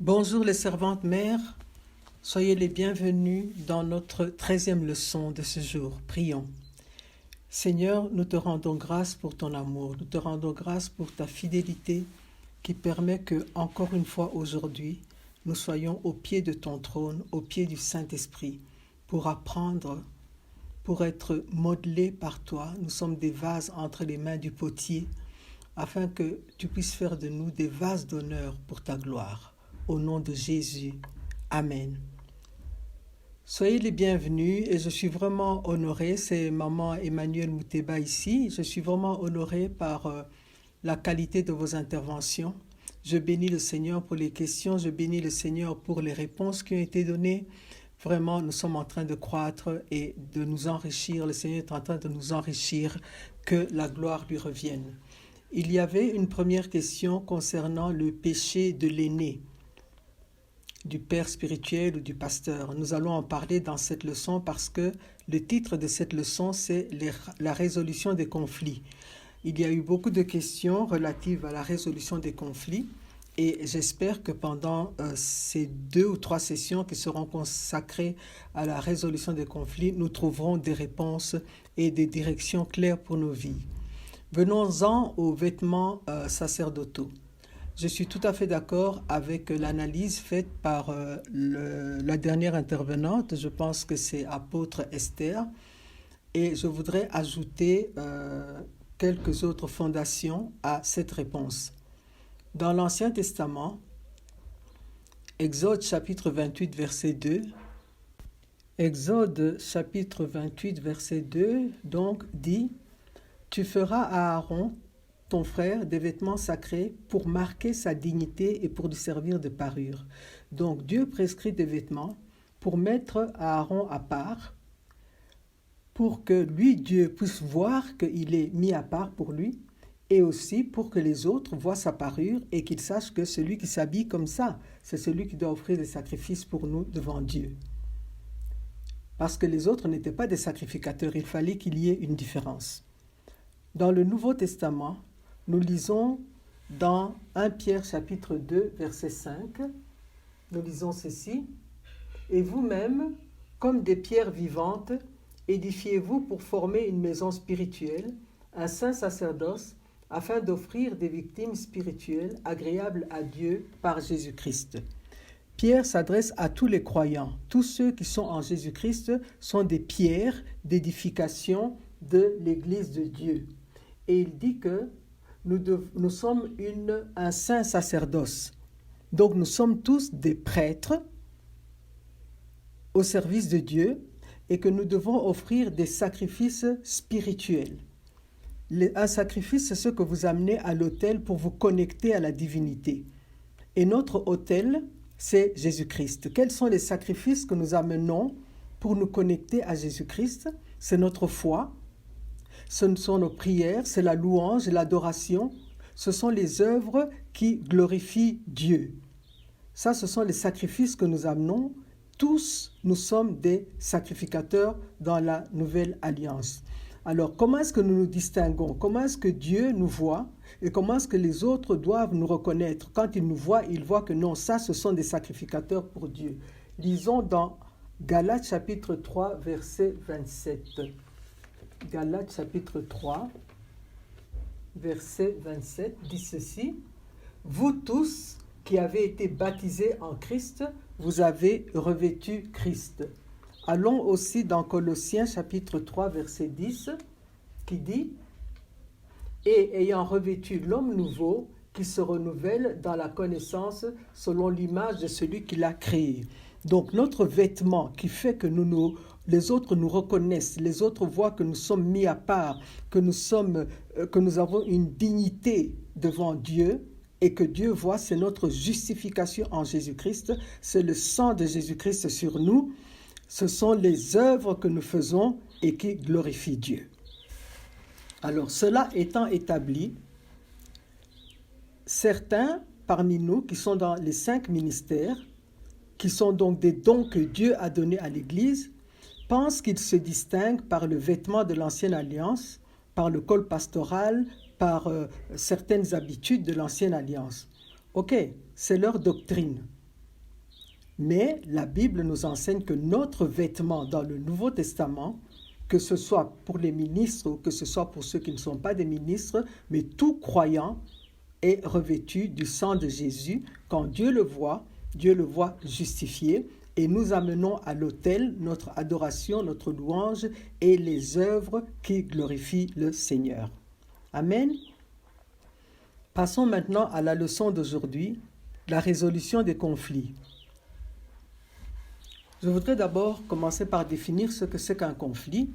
Bonjour les servantes mères, soyez les bienvenus dans notre 13e leçon de ce jour. Prions. Seigneur, nous te rendons grâce pour ton amour, nous te rendons grâce pour ta fidélité qui permet que, encore une fois aujourd'hui, nous soyons au pied de ton trône, au pied du Saint-Esprit, pour apprendre, pour être modelés par toi. Nous sommes des vases entre les mains du potier, afin que tu puisses faire de nous des vases d'honneur pour ta gloire. Au nom de Jésus. Amen. Soyez les bienvenus et je suis vraiment honorée, c'est maman Emmanuel Mouteba ici, je suis vraiment honorée par la qualité de vos interventions. Je bénis le Seigneur pour les questions, je bénis le Seigneur pour les réponses qui ont été données. Vraiment, nous sommes en train de croître et de nous enrichir. Le Seigneur est en train de nous enrichir, que la gloire lui revienne. Il y avait une première question concernant le péché de l'aîné, du père spirituel ou du pasteur. Nous allons en parler dans cette leçon parce que le titre de cette leçon, c'est la résolution des conflits. Il y a eu beaucoup de questions relatives à la résolution des conflits et j'espère que pendant ces 2 ou 3 sessions qui seront consacrées à la résolution des conflits, nous trouverons des réponses et des directions claires pour nos vies. Venons-en aux vêtements sacerdotaux. Je suis tout à fait d'accord avec l'analyse faite par la dernière intervenante. Je pense que c'est apôtre Esther. Et je voudrais ajouter quelques autres fondations à cette réponse. Dans l'Ancien Testament, Exode chapitre 28, verset 2, Exode chapitre 28, verset 2, donc dit « Tu feras à Aaron ton frère des vêtements sacrés pour marquer sa dignité et pour lui servir de parure. » Donc Dieu prescrit des vêtements pour mettre Aaron à part, pour que lui, Dieu, puisse voir qu'il est mis à part pour lui, et aussi pour que les autres voient sa parure et qu'ils sachent que celui qui s'habille comme ça, c'est celui qui doit offrir des sacrifices pour nous devant Dieu. Parce que les autres n'étaient pas des sacrificateurs, il fallait qu'il y ait une différence. Dans le Nouveau Testament, nous lisons dans 1 Pierre chapitre 2, verset 5, nous lisons ceci. « Et vous-même, comme des pierres vivantes, édifiez-vous pour former une maison spirituelle, un saint sacerdoce, afin d'offrir des victimes spirituelles agréables à Dieu par Jésus-Christ. » Pierre s'adresse à tous les croyants. Tous ceux qui sont en Jésus-Christ sont des pierres d'édification de l'Église de Dieu. Et il dit que nous sommes un saint sacerdoce. Donc nous sommes tous des prêtres au service de Dieu et que nous devons offrir des sacrifices spirituels. Un sacrifice, c'est ce que vous amenez à l'autel pour vous connecter à la divinité. Et notre autel, c'est Jésus-Christ. Quels sont les sacrifices que nous amenons pour nous connecter à Jésus-Christ? C'est notre foi. Ce sont nos prières, c'est la louange, l'adoration. Ce sont les œuvres qui glorifient Dieu. Ça, ce sont les sacrifices que nous amenons. Tous, nous sommes des sacrificateurs dans la nouvelle alliance. Alors, comment est-ce que nous nous distinguons? Comment est-ce que Dieu nous voit? Et comment est-ce que les autres doivent nous reconnaître? Quand ils nous voient, ils voient que non, ça, ce sont des sacrificateurs pour Dieu. Lisons dans Galates chapitre 3, verset 27. Galates chapitre 3, verset 27, dit ceci. « Vous tous qui avez été baptisés en Christ, vous avez revêtu Christ. » Allons aussi dans Colossiens chapitre 3, verset 10, qui dit « Et ayant revêtu l'homme nouveau, qui se renouvelle dans la connaissance selon l'image de celui qui l'a créé. » Donc notre vêtement qui fait que les autres nous reconnaissent, les autres voient que nous sommes mis à part, que nous avons une dignité devant Dieu et que Dieu voit, c'est notre justification en Jésus-Christ, c'est le sang de Jésus-Christ sur nous, ce sont les œuvres que nous faisons et qui glorifient Dieu. Alors, cela étant établi, certains parmi nous qui sont dans les 5 ministères, qui sont donc des dons que Dieu a donnés à l'Église, pensent qu'ils se distinguent par le vêtement de l'Ancienne Alliance, par le col pastoral, par certaines habitudes de l'Ancienne Alliance. Ok, c'est leur doctrine. Mais la Bible nous enseigne que notre vêtement dans le Nouveau Testament, que ce soit pour les ministres ou que ce soit pour ceux qui ne sont pas des ministres, mais tout croyant est revêtu du sang de Jésus. Quand Dieu le voit justifié et nous amenons à l'autel notre adoration, notre louange et les œuvres qui glorifient le Seigneur. Amen. Passons maintenant à la leçon d'aujourd'hui, la résolution des conflits. Je voudrais d'abord commencer par définir ce que c'est qu'un conflit.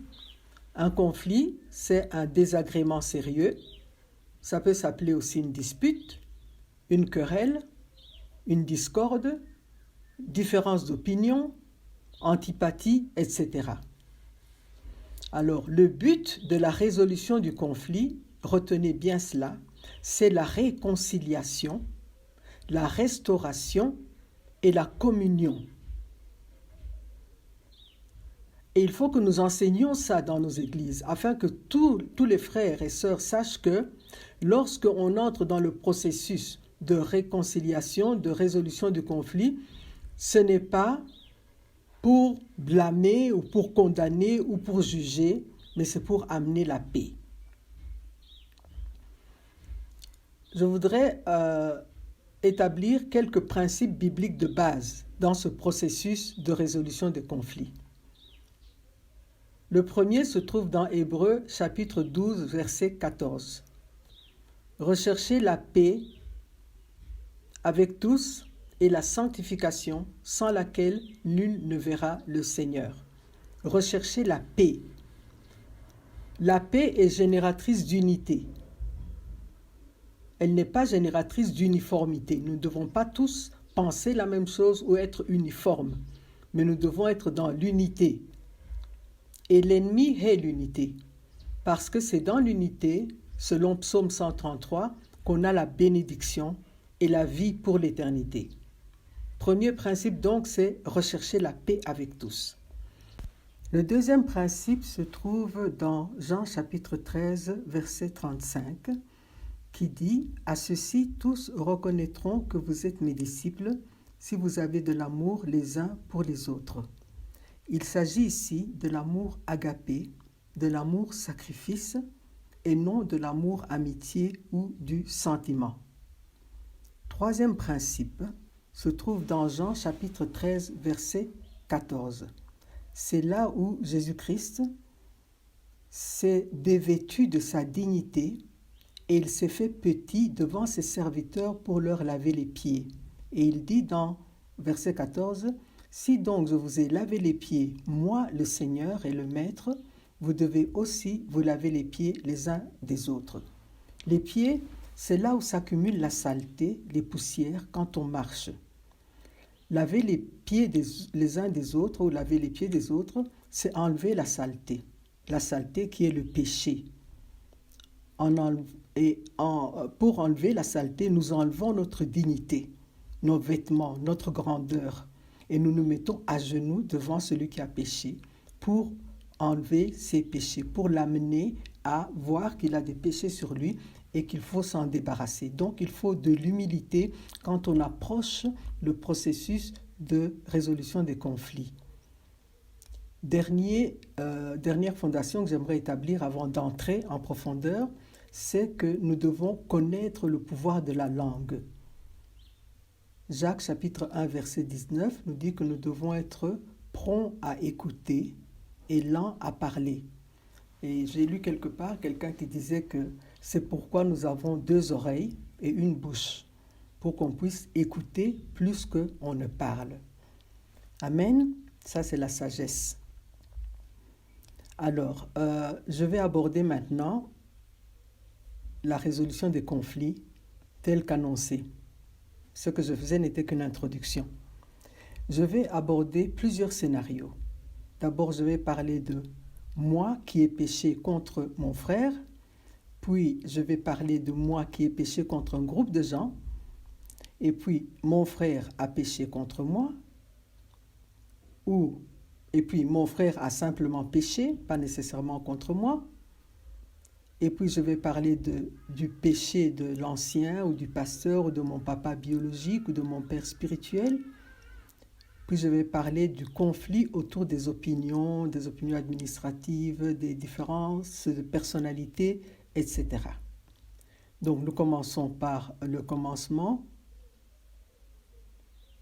Un conflit, c'est un désagrément sérieux. Ça peut s'appeler aussi une dispute, une querelle, une discorde, différence d'opinion, antipathie, etc. Alors, le but de la résolution du conflit, retenez bien cela, c'est la réconciliation, la restauration et la communion. Et il faut que nous enseignions ça dans nos églises, afin que tous les frères et sœurs sachent que lorsqu'on entre dans le processus de réconciliation, de résolution du conflit, ce n'est pas pour blâmer ou pour condamner ou pour juger, mais c'est pour amener la paix. Je voudrais établir quelques principes bibliques de base dans ce processus de résolution des conflits. Le premier se trouve dans Hébreux chapitre 12, verset 14. Recherchez la paix avec tous et la sanctification sans laquelle nul ne verra le Seigneur. Recherchez la paix. La paix est génératrice d'unité. Elle n'est pas génératrice d'uniformité. Nous ne devons pas tous penser la même chose ou être uniformes, mais nous devons être dans l'unité. Et l'ennemi hait l'unité, parce que c'est dans l'unité, selon Psaume 133, qu'on a la bénédiction et la vie pour l'éternité. Premier principe donc, c'est rechercher la paix avec tous. Le deuxième principe se trouve dans Jean chapitre 13, verset 35, qui dit « À ceci, tous reconnaîtront que vous êtes mes disciples, si vous avez de l'amour les uns pour les autres. » Il s'agit ici de l'amour agapé, de l'amour sacrifice, et non de l'amour amitié ou du sentiment. Troisième principe se trouve dans Jean chapitre 13, verset 14. C'est là où Jésus-Christ s'est dévêtu de sa dignité et il s'est fait petit devant ses serviteurs pour leur laver les pieds. Et il dit dans verset 14, « Si donc je vous ai lavé les pieds, moi le Seigneur et le Maître, vous devez aussi vous laver les pieds les uns des autres. » Les pieds, c'est là où s'accumule la saleté, les poussières quand on marche. Laver les pieds les uns des autres ou laver les pieds des autres, c'est enlever la saleté qui est le péché. Pour enlever la saleté, nous enlevons notre dignité, nos vêtements, notre grandeur, et nous nous mettons à genoux devant celui qui a péché pour enlever ses péchés, pour l'amener à voir qu'il a des péchés sur lui et qu'il faut s'en débarrasser. Donc il faut de l'humilité quand on approche le processus de résolution des conflits. Dernière fondation que j'aimerais établir avant d'entrer en profondeur, c'est que nous devons connaître le pouvoir de la langue. Jacques chapitre 1 verset 19 nous dit que nous devons être prompts à écouter et lents à parler. Et j'ai lu quelque part quelqu'un qui disait que c'est pourquoi nous avons 2 oreilles et une bouche, pour qu'on puisse écouter plus qu'on ne parle. Amen. Ça, c'est la sagesse. Alors, je vais aborder maintenant la résolution des conflits telle qu'annoncée. Ce que je faisais n'était qu'une introduction. Je vais aborder plusieurs scénarios. D'abord, je vais parler de moi qui ai péché contre mon frère, puis je vais parler de moi qui ai péché contre un groupe de gens, et puis mon frère a péché contre moi, et puis mon frère a simplement péché, pas nécessairement contre moi, et puis je vais parler du péché de l'ancien ou du pasteur ou de mon papa biologique ou de mon père spirituel, Puis je vais parler du conflit autour des opinions administratives, des différences de personnalité, etc. Donc nous commençons par le commencement.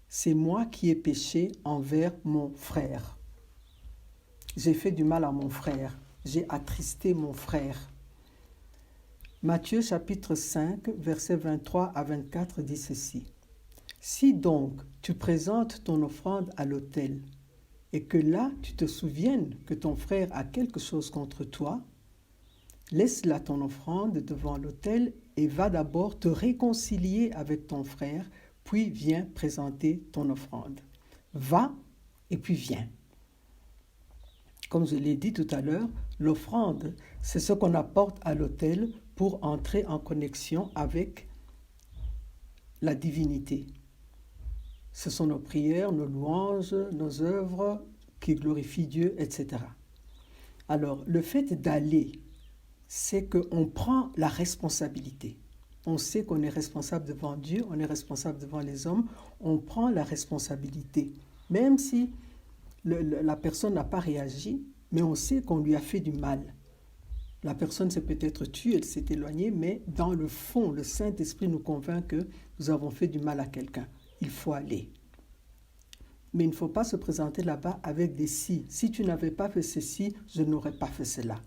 C'est moi qui ai péché envers mon frère. J'ai fait du mal à mon frère. J'ai attristé mon frère. Matthieu chapitre 5, versets 23 à 24 dit ceci. Si donc tu présentes ton offrande à l'autel et que là tu te souviennes que ton frère a quelque chose contre toi, laisse là ton offrande devant l'autel et va d'abord te réconcilier avec ton frère, puis viens présenter ton offrande. Va et puis viens. Comme je l'ai dit tout à l'heure, l'offrande, c'est ce qu'on apporte à l'autel pour entrer en connexion avec la divinité. Ce sont nos prières, nos louanges, nos œuvres qui glorifient Dieu, etc. Alors, le fait d'aller, c'est qu'on prend la responsabilité. On sait qu'on est responsable devant Dieu, on est responsable devant les hommes, on prend la responsabilité. Même si la personne n'a pas réagi, mais on sait qu'on lui a fait du mal. La personne s'est peut-être tue, elle s'est éloignée, mais dans le fond, le Saint-Esprit nous convainc que nous avons fait du mal à quelqu'un. Il faut aller. Mais il ne faut pas se présenter là-bas avec des si. Si tu n'avais pas fait ceci, je n'aurais pas fait cela.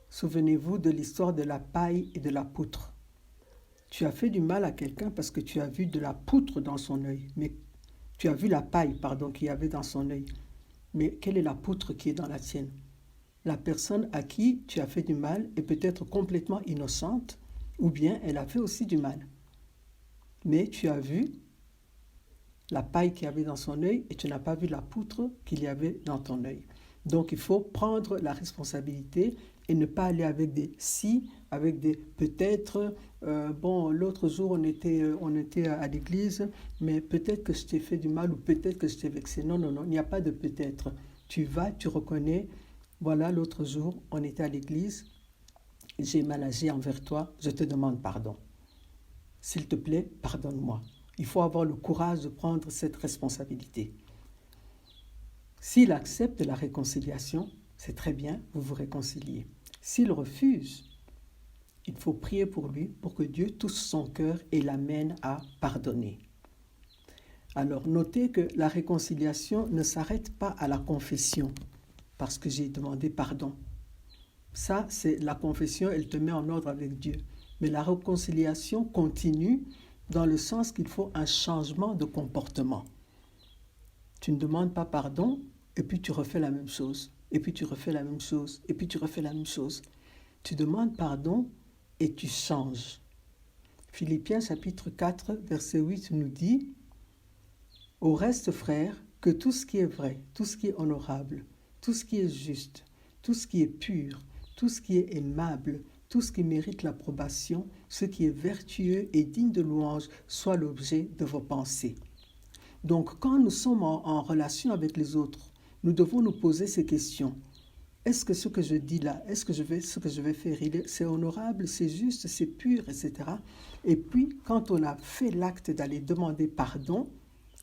Souvenez-vous de l'histoire de la paille et de la poutre. Tu as fait du mal à quelqu'un parce que tu as vu de la poutre dans son œil. Mais tu as vu la paille, qu'il y avait dans son œil. Mais quelle est la poutre qui est dans la tienne? La personne à qui tu as fait du mal est peut-être complètement innocente, ou bien elle a fait aussi du mal. Mais tu as vu la paille qu'il y avait dans son œil et tu n'as pas vu la poutre qu'il y avait dans ton œil. Donc il faut prendre la responsabilité et ne pas aller avec des si, avec des peut-être. L'autre jour on était à l'église, mais peut-être que je t'ai fait du mal ou peut-être que je t'ai vexé. Non, il n'y a pas de peut-être. Tu vas, tu reconnais. Voilà, l'autre jour on était à l'église, j'ai mal agi envers toi, je te demande pardon. S'il te plaît, pardonne-moi. Il faut avoir le courage de prendre cette responsabilité. S'il accepte la réconciliation, c'est très bien, vous vous réconciliez. S'il refuse, il faut prier pour lui, pour que Dieu touche son cœur et l'amène à pardonner. Alors, notez que la réconciliation ne s'arrête pas à la confession, parce que j'ai demandé pardon. Ça, c'est la confession, elle te met en ordre avec Dieu. Mais la réconciliation continue dans le sens qu'il faut un changement de comportement. Tu ne demandes pas pardon, et puis tu refais la même chose, et puis tu refais la même chose, et puis tu refais la même chose. Tu demandes pardon et tu changes. Philippiens chapitre 4, verset 8 nous dit « Au reste, frères, que tout ce qui est vrai, tout ce qui est honorable, tout ce qui est juste, tout ce qui est pur, tout ce qui est aimable, tout ce qui mérite l'approbation, ce qui est vertueux et digne de louange, soit l'objet de vos pensées. » Donc, quand nous sommes en relation avec les autres, nous devons nous poser ces questions. Est-ce que ce que je dis là, ce que je vais faire, c'est honorable, c'est juste, c'est pur, etc. Et puis, quand on a fait l'acte d'aller demander pardon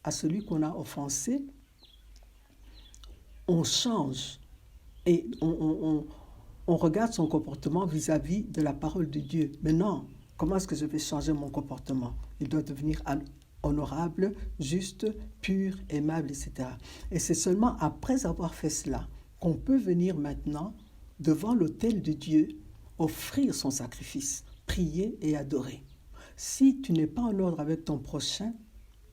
à celui qu'on a offensé, on change et on regarde son comportement vis-à-vis de la parole de Dieu. Mais non, comment est-ce que je vais changer mon comportement? Il doit devenir honorable, juste, pur, aimable, etc. Et c'est seulement après avoir fait cela qu'on peut venir maintenant devant l'autel de Dieu, offrir son sacrifice, prier et adorer. Si tu n'es pas en ordre avec ton prochain,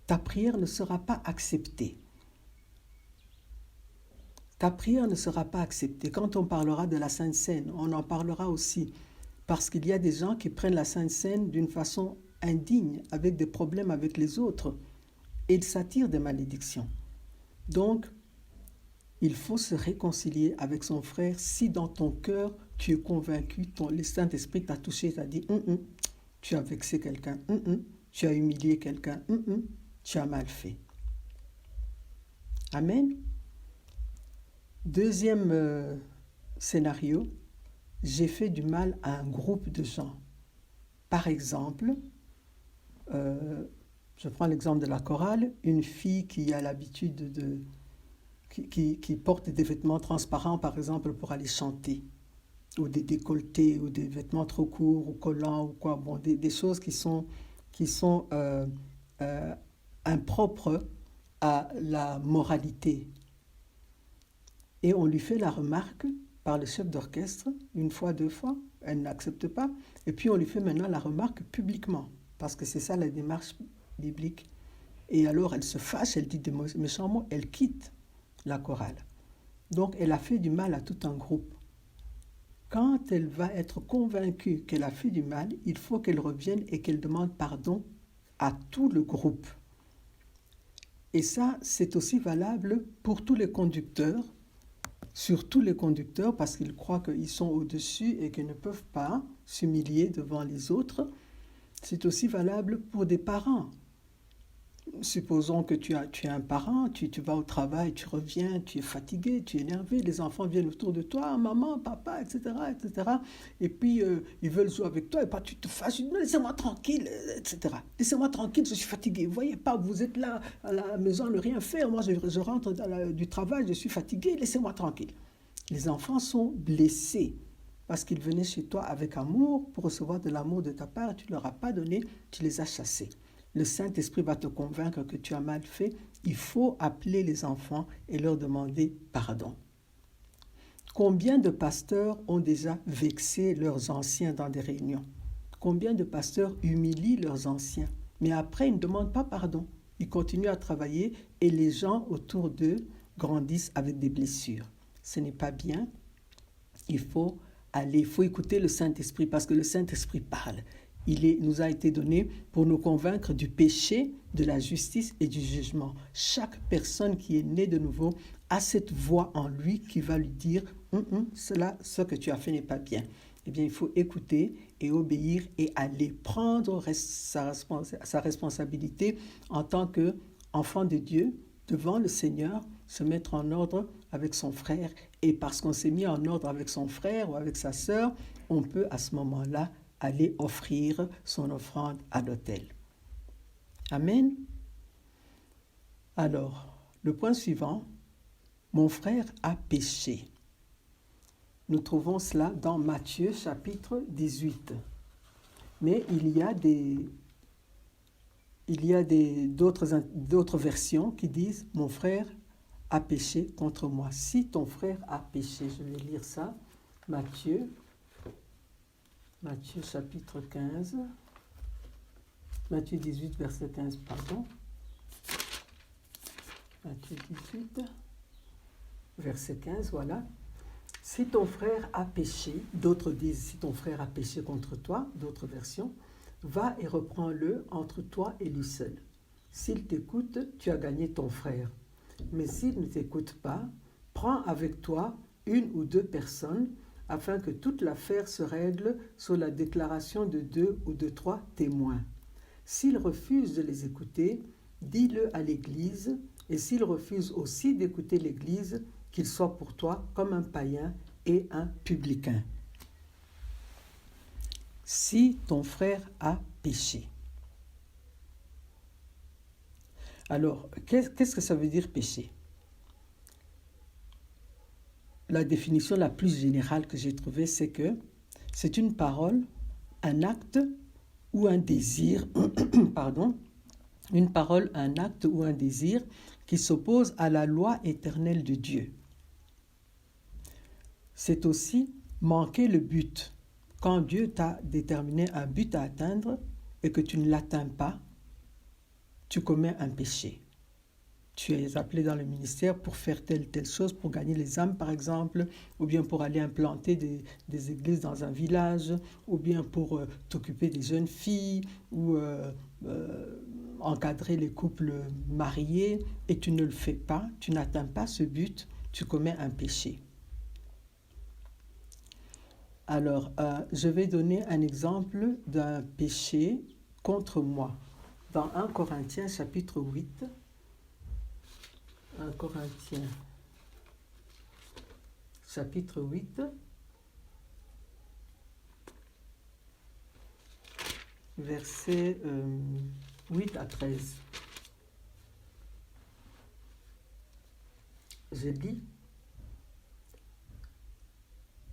ta prière ne sera pas acceptée. Ta prière ne sera pas acceptée. Quand on parlera de la Sainte Seine, on en parlera aussi. Parce qu'il y a des gens qui prennent la Sainte Seine d'une façon indigne, avec des problèmes avec les autres. Et ils s'attirent des malédictions. Donc, il faut se réconcilier avec son frère si dans ton cœur, tu es convaincu, le Saint-Esprit t'a touché, t'a dit tu as vexé quelqu'un, tu as humilié quelqu'un, tu as mal fait. Amen. Deuxième scénario, j'ai fait du mal à un groupe de gens. Par exemple, Je prends l'exemple de la chorale. Une fille qui a l'habitude qui porte des vêtements transparents, par exemple, pour aller chanter, ou des décolletés, ou des vêtements trop courts, ou collants, ou quoi. Bon, des choses qui sont impropres à la moralité. Et on lui fait la remarque par le chef d'orchestre, une fois, deux fois, elle n'accepte pas. Et puis on lui fait maintenant la remarque publiquement, parce que c'est ça la démarche biblique. Et alors elle se fâche, elle dit des méchants mots, elle quitte la chorale. Donc elle a fait du mal à tout un groupe. Quand elle va être convaincue qu'elle a fait du mal, il faut qu'elle revienne et qu'elle demande pardon à tout le groupe. Et ça, c'est aussi valable pour tous les conducteurs, surtout les conducteurs, parce qu'ils croient qu'ils sont au-dessus et qu'ils ne peuvent pas s'humilier devant les autres. C'est aussi valable pour des parents. Supposons que tu es un parent, tu vas au travail, tu reviens, tu es fatigué, tu es énervé, les enfants viennent autour de toi, maman, papa, etc., etc. Et puis, ils veulent jouer avec toi, et puis tu te fâches, laissez-moi tranquille, etc. Laissez-moi tranquille, je suis fatigué. Vous voyez pas, vous êtes là à la maison à ne rien faire, moi je rentre du travail, je suis fatigué, laissez-moi tranquille. Les enfants sont blessés parce qu'ils venaient chez toi avec amour pour recevoir de l'amour de ta part, tu ne leur as pas donné, tu les as chassés. Le Saint-Esprit va te convaincre que tu as mal fait. Il faut appeler les enfants et leur demander pardon. Combien de pasteurs ont déjà vexé leurs anciens dans des réunions? Combien de pasteurs humilient leurs anciens? Mais après, ils ne demandent pas pardon. Ils continuent à travailler et les gens autour d'eux grandissent avec des blessures. Ce n'est pas bien. Il faut écouter le Saint-Esprit parce que le Saint-Esprit parle. Nous a été donné pour nous convaincre du péché, de la justice et du jugement. Chaque personne qui est née de nouveau a cette voix en lui qui va lui dire ce que tu as fait n'est pas bien. Eh bien, il faut écouter et obéir et aller prendre sa responsabilité en tant qu'enfant de Dieu devant le Seigneur, se mettre en ordre avec son frère. Et parce qu'on s'est mis en ordre avec son frère ou avec sa sœur, on peut à ce moment-là aller offrir son offrande à l'autel. Amen. Alors, le point suivant, mon frère a péché. Nous trouvons cela dans Matthieu chapitre 18. Mais il y a d'autres versions qui disent mon frère a péché contre moi. Si ton frère a péché, je vais lire ça. Matthieu chapitre 15, Matthieu 18, verset 15, pardon. Matthieu 18, verset 15, voilà. Si ton frère a péché, d'autres disent si ton frère a péché contre toi, d'autres versions, va et reprends-le entre toi et lui seul. S'il t'écoute, tu as gagné ton frère. Mais s'il ne t'écoute pas, prends avec toi une ou deux personnes afin que toute l'affaire se règle sur la déclaration de 2 ou de 3 témoins. S'il refuse de les écouter, dis-le à l'Église, et s'il refuse aussi d'écouter l'Église, qu'il soit pour toi comme un païen et un publicain. Si ton frère a péché. Alors, qu'est-ce que ça veut dire péché? La définition la plus générale que j'ai trouvée, c'est que c'est une parole, un acte ou un désir, une parole, un acte ou un désir qui s'oppose à la loi éternelle de Dieu. C'est aussi manquer le but. Quand Dieu t'a déterminé un but à atteindre et que tu ne l'atteins pas, tu commets un péché. Tu es appelé dans le ministère pour faire telle chose, pour gagner les âmes par exemple, ou bien pour aller implanter des églises dans un village, ou bien pour t'occuper des jeunes filles, ou encadrer les couples mariés, et tu ne le fais pas, tu n'atteins pas ce but, tu commets un péché. Alors, je vais donner un exemple d'un péché contre moi. Dans 1 Corinthiens chapitre 8, 1 Corinthiens, chapitre 8, verset 8 à 13. Je dis,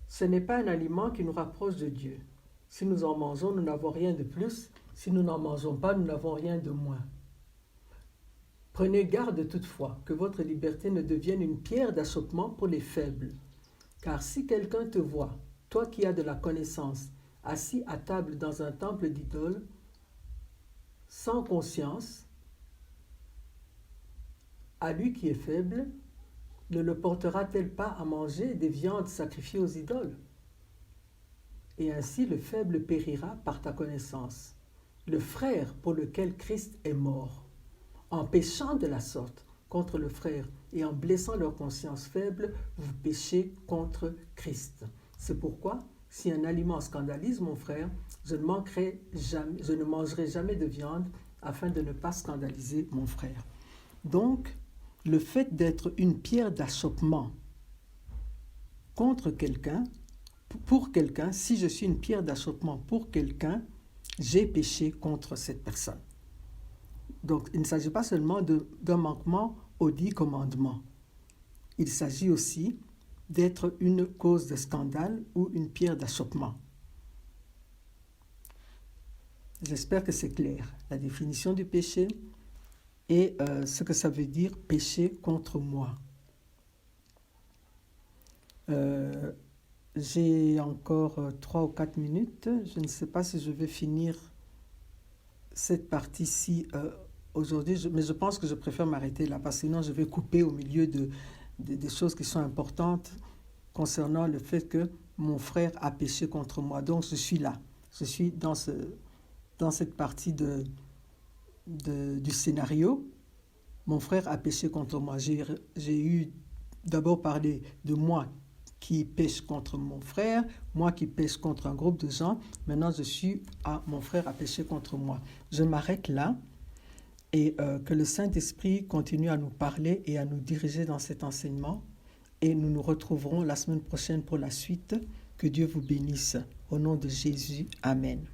ce n'est pas un aliment qui nous rapproche de Dieu. Si nous en mangeons, nous n'avons rien de plus. Si nous n'en mangeons pas, nous n'avons rien de moins. Prenez garde toutefois que votre liberté ne devienne une pierre d'achoppement pour les faibles. Car si quelqu'un te voit, toi qui as de la connaissance, assis à table dans un temple d'idoles, sans conscience, à lui qui est faible, ne le portera-t-elle pas à manger des viandes sacrifiées aux idoles? Et ainsi le faible périra par ta connaissance, le frère pour lequel Christ est mort. En péchant de la sorte contre le frère et en blessant leur conscience faible, vous péchez contre Christ. C'est pourquoi, si un aliment scandalise mon frère, je ne mangerai jamais de viande afin de ne pas scandaliser mon frère. Donc, le fait d'être une pierre d'achoppement contre quelqu'un, pour quelqu'un, si je suis une pierre d'achoppement pour quelqu'un, j'ai péché contre cette personne. Donc, il ne s'agit pas seulement d'un manquement aux 10 commandements. Il s'agit aussi d'être une cause de scandale ou une pierre d'achoppement. J'espère que c'est clair, la définition du péché et ce que ça veut dire pécher contre moi. J'ai encore 3 ou 4 minutes. Je ne sais pas si je vais finir cette partie-ci aujourd'hui, mais je pense que je préfère m'arrêter là, parce que sinon je vais couper au milieu des choses qui sont importantes concernant le fait que mon frère a péché contre moi. Donc je suis là, je suis dans cette partie du scénario. Mon frère a péché contre moi. J'ai eu d'abord parlé de moi qui pêche contre mon frère, moi qui pêche contre un groupe de gens. Maintenant, je suis à mon frère a péché contre moi. Je m'arrête là et que le Saint-Esprit continue à nous parler et à nous diriger dans cet enseignement. Et nous nous retrouverons la semaine prochaine pour la suite. Que Dieu vous bénisse. Au nom de Jésus, Amen.